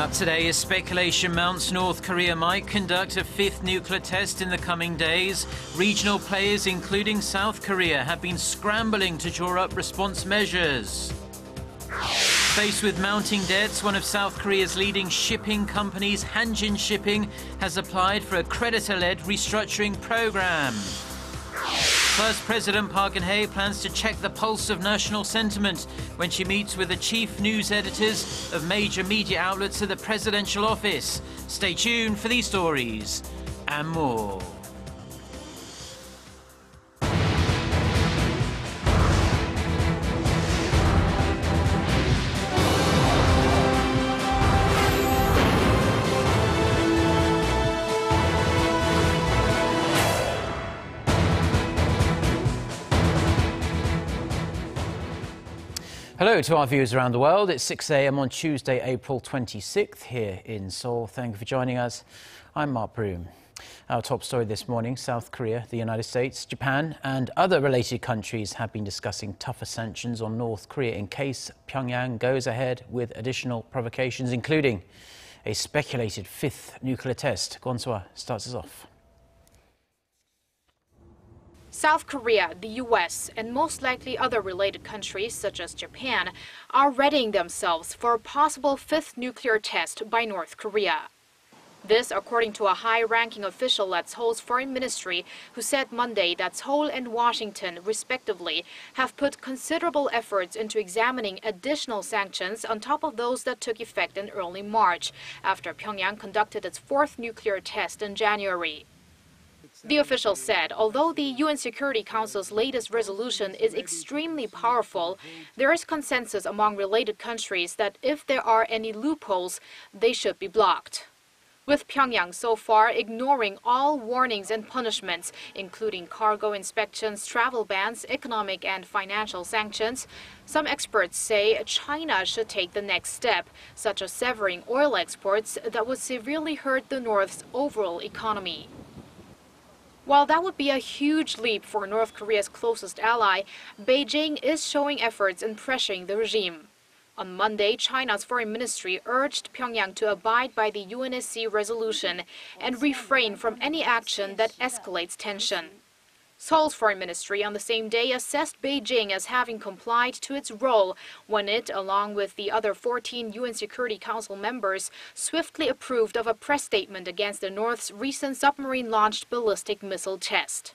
up today as speculation mounts North Korea might conduct a fifth nuclear test in the coming days. Regional players, including South Korea, have been scrambling to draw up response measures. Faced with mounting debts, one of South Korea's leading shipping companies, Hanjin Shipping, has applied for a creditor-led restructuring program. First President Park Geun-hye plans to check the pulse of national sentiment when she meets with the chief news editors of major media outlets at the presidential office. Stay tuned for these stories and more. Hello to our viewers around the world. It's 6 a.m. on Tuesday, April 26th here in Seoul. Thank you for joining us. I'm Mark Broom. Our top story this morning: South Korea, the United States, Japan and other related countries have been discussing tougher sanctions on North Korea in case Pyongyang goes ahead with additional provocations, including a speculated fifth nuclear test. Kwon-swa starts us off. South Korea, the U.S., and most likely other related countries such as Japan are readying themselves for a possible fifth nuclear test by North Korea. This, according to a high-ranking official at Seoul's foreign ministry, who said Monday that Seoul and Washington, respectively, have put considerable efforts into examining additional sanctions on top of those that took effect in early March, after Pyongyang conducted its fourth nuclear test in January. The official said, although the UN Security Council's latest resolution is extremely powerful, there is consensus among related countries that if there are any loopholes, they should be blocked. With Pyongyang so far ignoring all warnings and punishments, including cargo inspections, travel bans, economic and financial sanctions, some experts say China should take the next step, such as severing oil exports that would severely hurt the North's overall economy. While that would be a huge leap for North Korea's closest ally, Beijing is showing efforts in pressuring the regime. On Monday, China's foreign ministry urged Pyongyang to abide by the UNSC resolution and refrain from any action that escalates tension. Seoul's foreign ministry on the same day assessed Beijing as having complied to its role when it, along with the other 14 UN Security Council members, swiftly approved of a press statement against the North's recent submarine-launched ballistic missile test.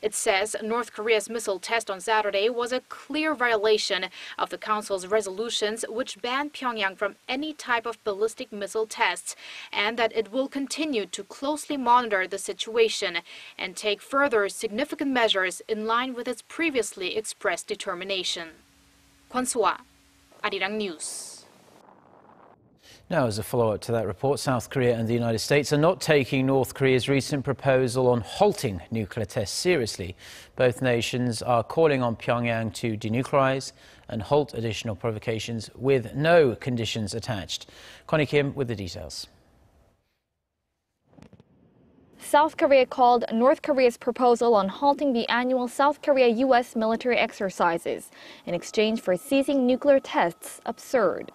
It says North Korea's missile test on Saturday was a clear violation of the Council's resolutions which banned Pyongyang from any type of ballistic missile tests, and that it will continue to closely monitor the situation and take further significant measures in line with its previously expressed determination. Kwon-swa, Arirang News. Now, as a follow-up to that report, South Korea and the United States are not taking North Korea's recent proposal on halting nuclear tests seriously. Both nations are calling on Pyongyang to denuclearize and halt additional provocations with no conditions attached. Connie Kim with the details. South Korea called North Korea's proposal on halting the annual South Korea-U.S. military exercises in exchange for ceasing nuclear tests absurd.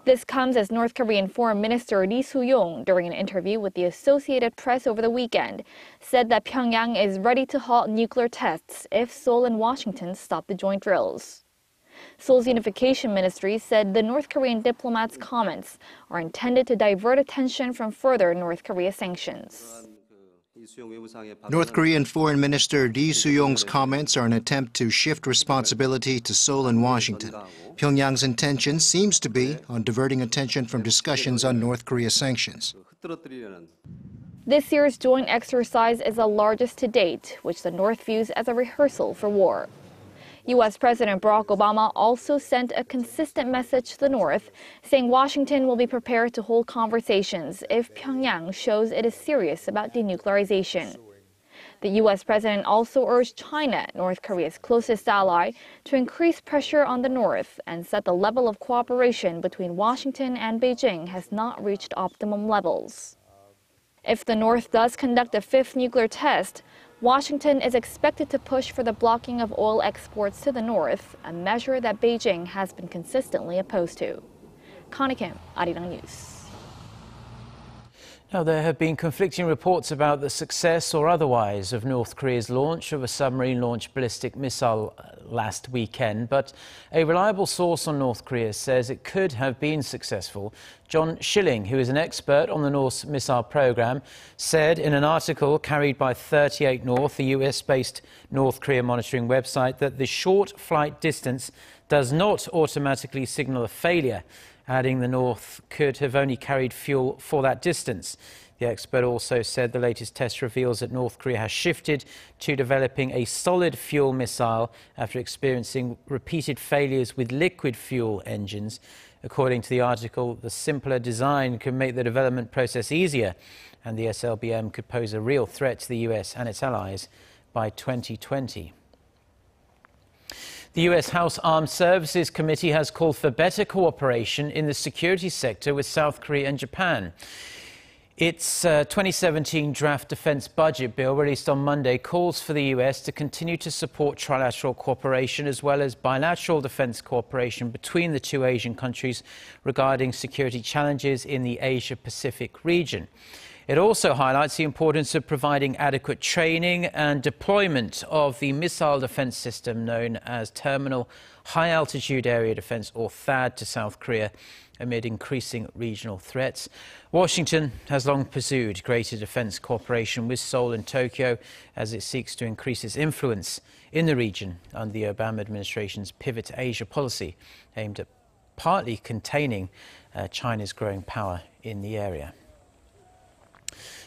This comes as North Korean Foreign Minister Lee Soo-yong, during an interview with the Associated Press over the weekend, said that Pyongyang is ready to halt nuclear tests if Seoul and Washington stop the joint drills. Seoul's Unification Ministry said the North Korean diplomat's comments are intended to divert attention from further North Korea sanctions. North Korean Foreign Minister Lee Soo-yong's comments are an attempt to shift responsibility to Seoul and Washington. Pyongyang's intention seems to be on diverting attention from discussions on North Korea sanctions. This year's joint exercise is the largest to date, which the North views as a rehearsal for war. U.S. President Barack Obama also sent a consistent message to the North, saying Washington will be prepared to hold conversations if Pyongyang shows it is serious about denuclearization. The U.S. president also urged China, North Korea's closest ally, to increase pressure on the North and said the level of cooperation between Washington and Beijing has not reached optimum levels. If the North does conduct a fifth nuclear test, Washington is expected to push for the blocking of oil exports to the North, a measure that Beijing has been consistently opposed to. Connie Kim, Arirang News. Now, there have been conflicting reports about the success or otherwise of North Korea's launch of a submarine-launched ballistic missile last weekend, but a reliable source on North Korea says it could have been successful. John Schilling, who is an expert on the North's missile program, said in an article carried by 38 North, the US-based North Korea monitoring website, that the short flight distance does not automatically signal a failure, adding the North could have only carried fuel for that distance. The expert also said the latest test reveals that North Korea has shifted to developing a solid fuel missile after experiencing repeated failures with liquid fuel engines. According to the article, the simpler design could make the development process easier, and the SLBM could pose a real threat to the US and its allies by 2020. The US House Armed Services Committee has called for better cooperation in the security sector with South Korea and Japan. Its 2017 draft defense budget bill, released on Monday, calls for the US to continue to support trilateral cooperation as well as bilateral defense cooperation between the two Asian countries regarding security challenges in the Asia-Pacific region. It also highlights the importance of providing adequate training and deployment of the missile defense system known as Terminal High Altitude Area Defense, or THAAD, to South Korea amid increasing regional threats. Washington has long pursued greater defense cooperation with Seoul and Tokyo as it seeks to increase its influence in the region under the Obama administration's Pivot to Asia policy, aimed at partly containing China's growing power in the area.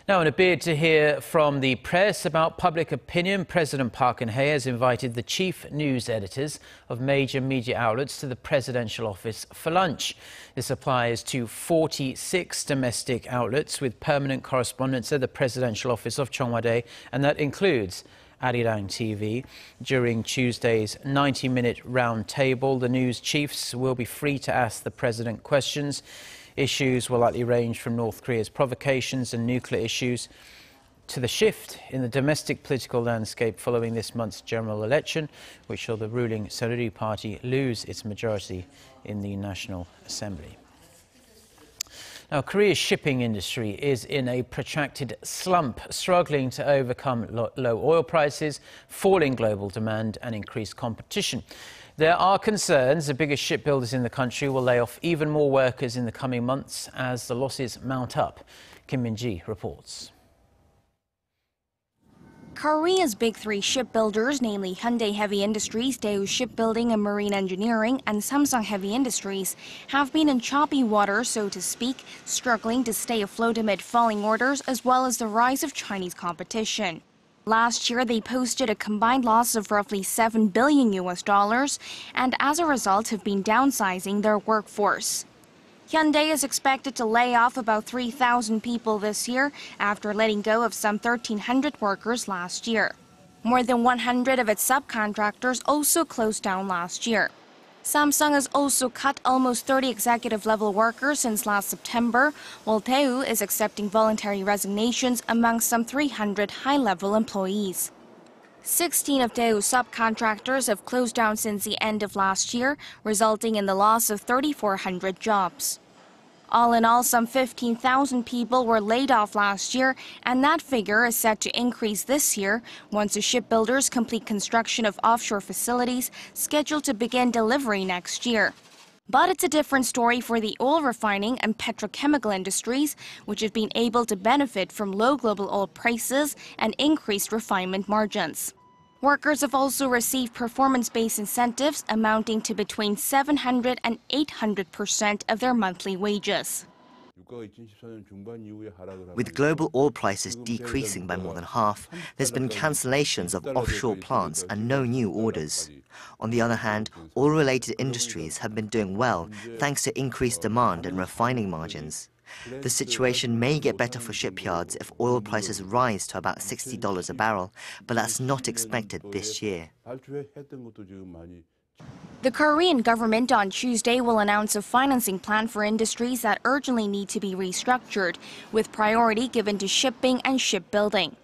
Now, in a bid to hear from the press about public opinion, President Park Geun-hye has invited the chief news editors of major media outlets to the presidential office for lunch. This applies to 46 domestic outlets with permanent correspondents at the presidential office of Cheongwade, and that includes Arirang TV. During Tuesday's 90-minute round table, the news chiefs will be free to ask the president questions. Issues will likely range from North Korea's provocations and nuclear issues to the shift in the domestic political landscape following this month's general election, which saw the ruling Saeuri Party lose its majority in the National Assembly. Now, Korea's shipping industry is in a protracted slump, struggling to overcome low oil prices, falling global demand and increased competition. There are concerns the biggest shipbuilders in the country will lay off even more workers in the coming months as the losses mount up. Kim Min-ji reports. Korea's big three shipbuilders, namely Hyundai Heavy Industries, Daewoo Shipbuilding and Marine Engineering, and Samsung Heavy Industries, have been in choppy water, so to speak, struggling to stay afloat amid falling orders as well as the rise of Chinese competition. Last year, they posted a combined loss of roughly $7 billion, and as a result have been downsizing their workforce. Hyundai is expected to lay off about 3,000 people this year after letting go of some 1,300 workers last year. More than 100 of its subcontractors also closed down last year. Samsung has also cut almost 30 executive-level workers since last September, while Daewoo is accepting voluntary resignations among some 300 high-level employees. 16 of Daewoo's subcontractors have closed down since the end of last year, resulting in the loss of 3,400 jobs. All in all, some 15,000 people were laid off last year, and that figure is set to increase this year once the shipbuilders complete construction of offshore facilities scheduled to begin delivery next year. But it's a different story for the oil refining and petrochemical industries, which have been able to benefit from low global oil prices and increased refinement margins. Workers have also received performance-based incentives amounting to between 700% and 800% of their monthly wages. With global oil prices decreasing by more than half, there's been cancellations of offshore plants and no new orders. On the other hand, oil-related industries have been doing well thanks to increased demand and refining margins. The situation may get better for shipyards if oil prices rise to about $60 a barrel, but that's not expected this year. The Korean government on Tuesday will announce a financing plan for industries that urgently need to be restructured, with priority given to shipping and shipbuilding.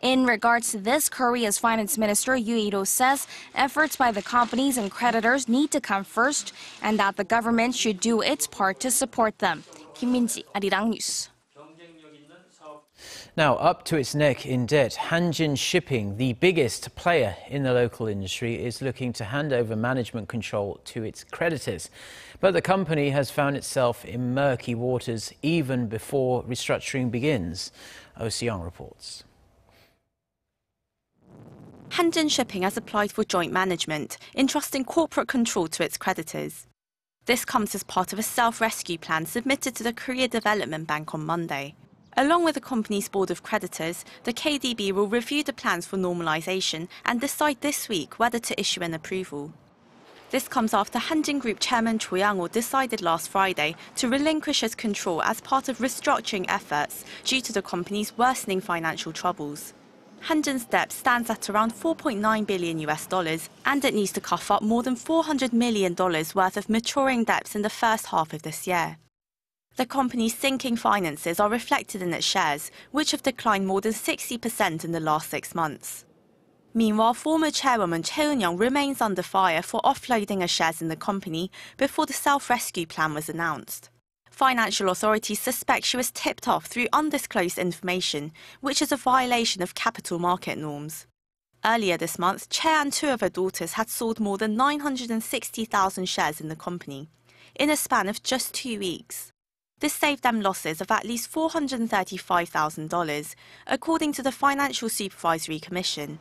In regards to this, Korea's finance minister Yoo Il-ho says efforts by the companies and creditors need to come first, and that the government should do its part to support them. Kim Min-ji, Arirang News. Now, up to its neck in debt, Hanjin Shipping, the biggest player in the local industry, is looking to hand over management control to its creditors. But the company has found itself in murky waters even before restructuring begins. Oh Seong reports. Hanjin Shipping has applied for joint management, entrusting corporate control to its creditors. This comes as part of a self-rescue plan submitted to the Korea Development Bank on Monday. Along with the company's board of creditors, the KDB will review the plans for normalization and decide this week whether to issue an approval. This comes after Hanjin Group Chairman Cho Yang-ho decided last Friday to relinquish his control as part of restructuring efforts due to the company's worsening financial troubles. Hanjin's debt stands at around $4.9 billion, and it needs to cough up more than $400 million worth of maturing debts in the first half of this year. The company's sinking finances are reflected in its shares, which have declined more than 60% in the last 6 months. Meanwhile, former chairwoman Choi Eun-young remains under fire for offloading her shares in the company before the self-rescue plan was announced. Financial authorities suspect she was tipped off through undisclosed information, which is a violation of capital market norms. Earlier this month, Choi and 2 of her daughters had sold more than 960,000 shares in the company, in a span of just 2 weeks. This saved them losses of at least $435,000, according to the Financial Supervisory Commission.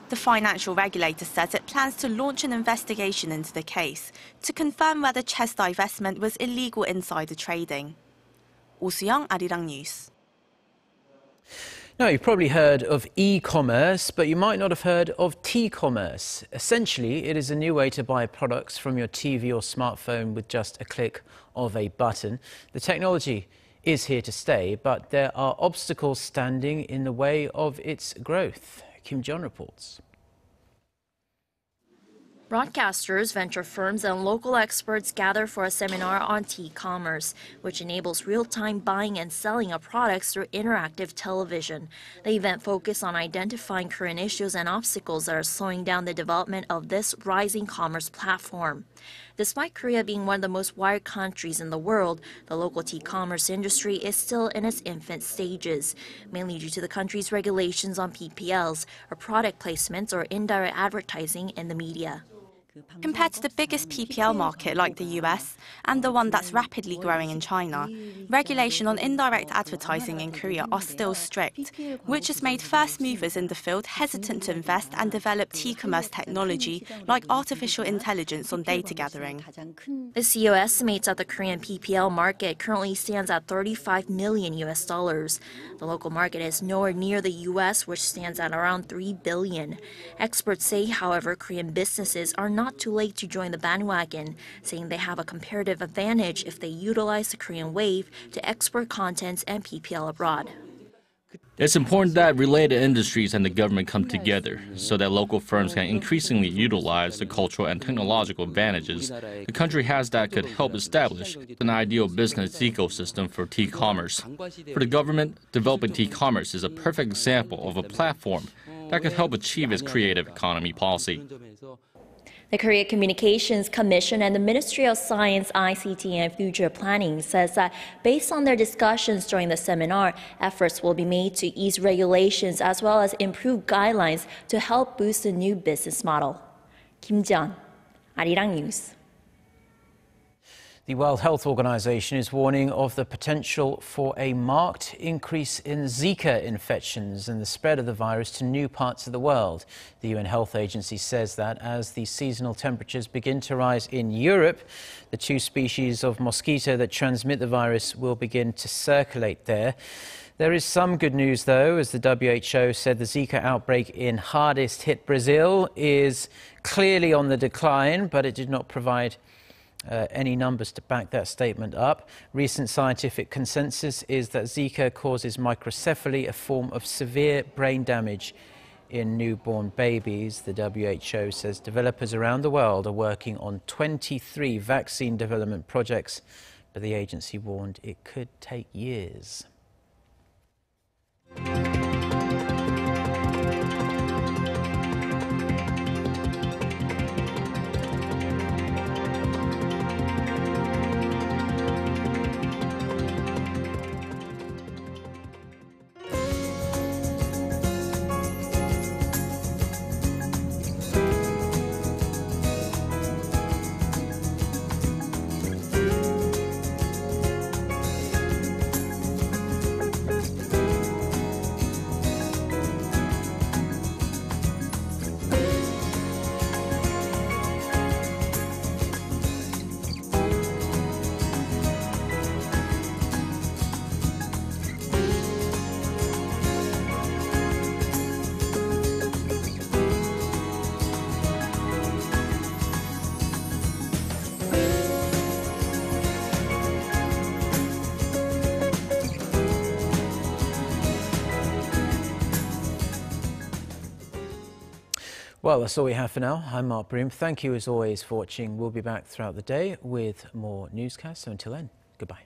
The financial regulator says it plans to launch an investigation into the case to confirm whether Choi's divestment was illegal insider trading. Oh Soo-young, Arirang News. Now, you've probably heard of e-commerce, but you might not have heard of TCommerce. Essentially, it is a new way to buy products from your TV or smartphone with just a click of a button. The technology is here to stay, but there are obstacles standing in the way of its growth. Kim Jong reports. Broadcasters, venture firms, and local experts gather for a seminar on TCommerce, which enables real-time buying and selling of products through interactive television. The event focused on identifying current issues and obstacles that are slowing down the development of this rising commerce platform. Despite Korea being one of the most wired countries in the world, the local TCommerce industry is still in its infant stages, mainly due to the country's regulations on PPLs, or product placements or indirect advertising in the media. Compared to the biggest PPL market like the US and the one that's rapidly growing in China, regulation on indirect advertising in Korea are still strict, which has made first movers in the field hesitant to invest and develop TCommerce technology like artificial intelligence on data gathering. The CEO estimates that the Korean PPL market currently stands at $35 million. The local market is nowhere near the US, which stands at around $3 billion. Experts say, however, Korean businesses are not too late to join the bandwagon, saying they have a comparative advantage if they utilize the Korean wave to export contents and PPL abroad. It's important that related industries and the government come together so that local firms can increasingly utilize the cultural and technological advantages the country has that could help establish an ideal business ecosystem for TCommerce. For the government, developing TCommerce is a perfect example of a platform that could help achieve its creative economy policy. The Korea Communications Commission and the Ministry of Science, ICT and Future Planning says that based on their discussions during the seminar, efforts will be made to ease regulations as well as improve guidelines to help boost the new business model. Kim Jong, Arirang News. The World Health Organization is warning of the potential for a marked increase in Zika infections and the spread of the virus to new parts of the world. The UN Health Agency says that as the seasonal temperatures begin to rise in Europe, the 2 species of mosquito that transmit the virus will begin to circulate there. There is some good news, though, as the WHO said the Zika outbreak in hardest hit Brazil is clearly on the decline, but it did not provide any numbers to back that statement up. Recent scientific consensus is that Zika causes microcephaly, a form of severe brain damage in newborn babies. The WHO says developers around the world are working on 23 vaccine development projects, but the agency warned it could take years. Well, that's all we have for now. I'm Mark Broom. Thank you as always for watching. We'll be back throughout the day with more newscasts. So until then, goodbye.